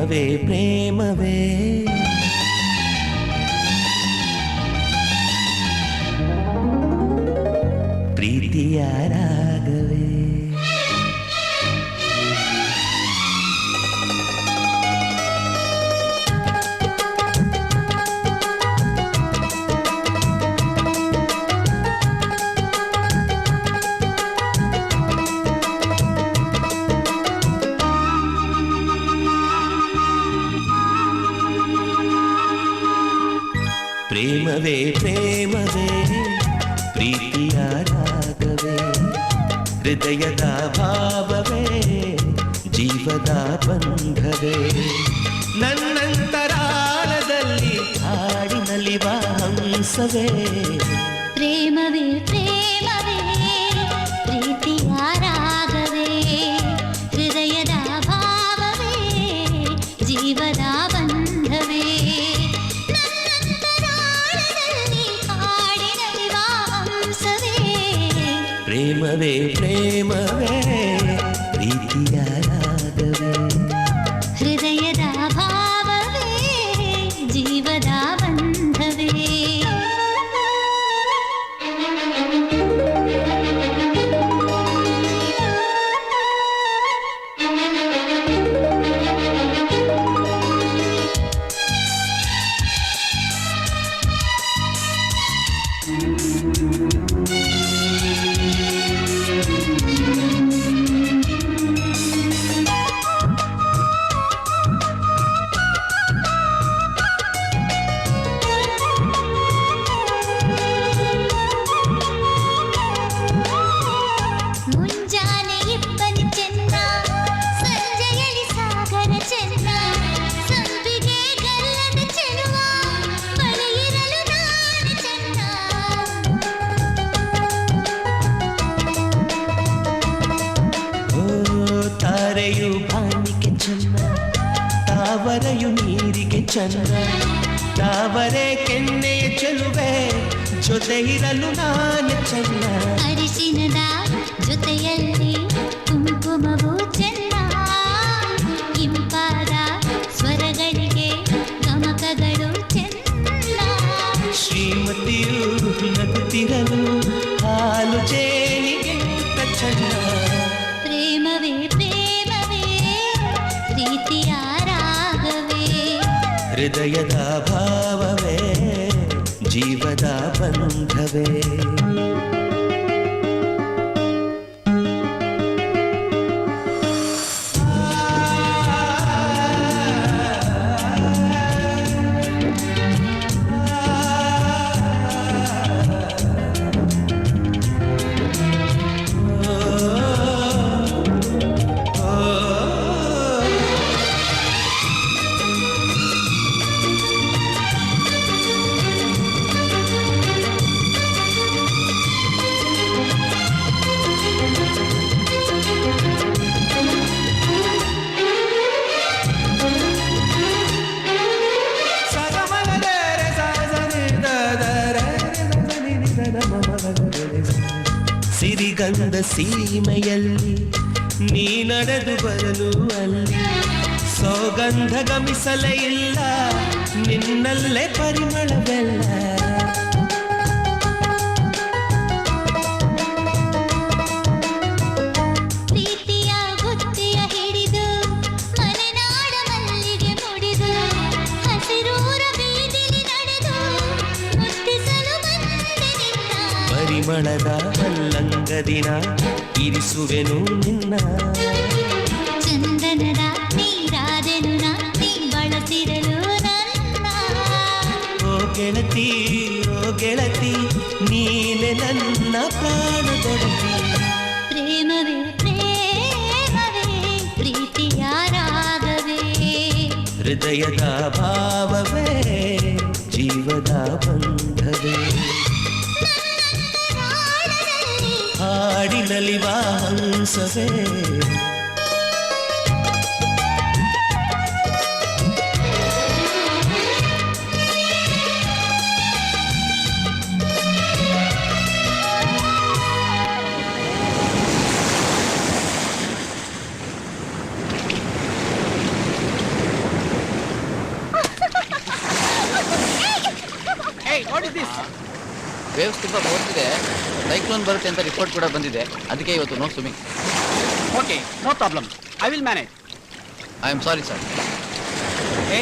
ಪ್ರೇಮವೇ ಪ್ರೇಮವೇ ಪ್ರೀತಿಯ ರಾಗವೇ ಪ್ರೇಮವೇ ಪ್ರೇಮವೇ ಪ್ರೀತಿಯ ರಾಗವೇ ಹೃದಯದ ಭಾವವೇ ಜೀವದ ಬಂಧವೇ ನನ್ನಂತರಾಳದಲ್ಲಿ ಹಾಡಿನಲಿವ ಹಂಸವೇ ಪ್ರೇಮವೇ ಪ್ರೇಮವೇ ಪ್ರೀತಿಯ ರಾಗವೇ ಹೃದಯದ ಭಾವವೇ ಜೀವದ ಬಂಧವೇ ಪ್ರೇಮವೇ ಪ್ರೇಮವೇ ಪ್ರೀತಿಯ ರಾಗವೇ ಹೃದಯದ ಭಾವವೇ ಜೀವದ ಬಂಧವೇ ತಾರೆಯು ಬಾನಿಗೆ ಚೆನ್ನ ತಾವರೆಯು ನೀರಿಗೆ ಚೆನ್ನ ತಾವರೆ ಕೆನ್ನೆಯ ಚೆಲುವೆ ಜೊತೆ ಇರಲು ನಾನು ಚೆನ್ನ ಅರಿಶಿನದ ಜೊತೆಯಲ್ಲಿ ಕುಂಕುಮವು ಚೆನ್ನ ಇಂಪಾದ ಸ್ವರಗಳಿಗೆ ಗಮಕಗಳು ಚೆನ್ನ ಶ್ರೀಮತಿಯು ನಗುತ್ತಿರಲು ಹಾಲು ಜೇನಿಗೆ ಚೆನ್ನ ಪ್ರೇಮವೇ ಪ್ರೇಮವೇ ಪ್ರೀತಿಯ ರಾಗವೇ ಹೃದಯದ ಭಾವವೇ ಜೀವದ ಬಂಧವೇ ಸಿರಿಗಂಧ ಸೀಮೆಯಲ್ಲಿ ನೀ ನಡೆದು ಬರಲು ಅಲ್ಲಿ ಸೌಗಂಧ ಗಮಿಸಲೇ ಇಲ್ಲ ನಿನ್ನಲ್ಲೇ ಪರಿಮಳವೆಲ್ಲ ಪ್ರೀತಿಯ ಗುತ್ತಿಯ ಹಿಡಿದು ಮಲೆನಾಡ ಮಲ್ಲಿಗೆ ಮುಡಿದು ಹಸಿರೂರ ಬೀದಿಲಿ ನಡೆದು ಮುಟ್ಟಿಸಲು ಬಂದೆ ನಿನ್ನ ಪರಿಮಳದ ಅಲ್ಲಂಗದಿನ ಇರಿಸುವೆನು ನಿನ್ನ ಚಂದನದ ನೀರಾದೆನು ನೀ ಬಳಸಿರಲು ನನ್ನ ಓ ಗೆಳತಿ ಓ ಗೆಳತಿ ನೀನೆ ನನ್ನ ಪ್ರಾಣದೊಡತಿ ಪ್ರೇಮವೇ ಪ್ರೇಮವೇ ಪ್ರೀತಿಯ ರಾಗವೇ ಹೃದಯದ ಭಾವವೇ ಜೀವದ ಬಂಧವೇ ಹಾಡಿನಲಿವ ಹಂಸವೇ ವಾಟ್ ಇಸ್ ದಿಸ್? ವೇವ್ಸ್ ತುಂಬ ಬರ್ತಿದೆ, ಸೈಕ್ಲೋನ್ ಬರುತ್ತೆ ಅಂತ ರಿಪೋರ್ಟ್ ಕೂಡ ಬಂದಿದೆ. ಅದಕ್ಕೆ ಇವತ್ತು no swimming. Okay, no problem, I will manage. I am sorry sir. ಏ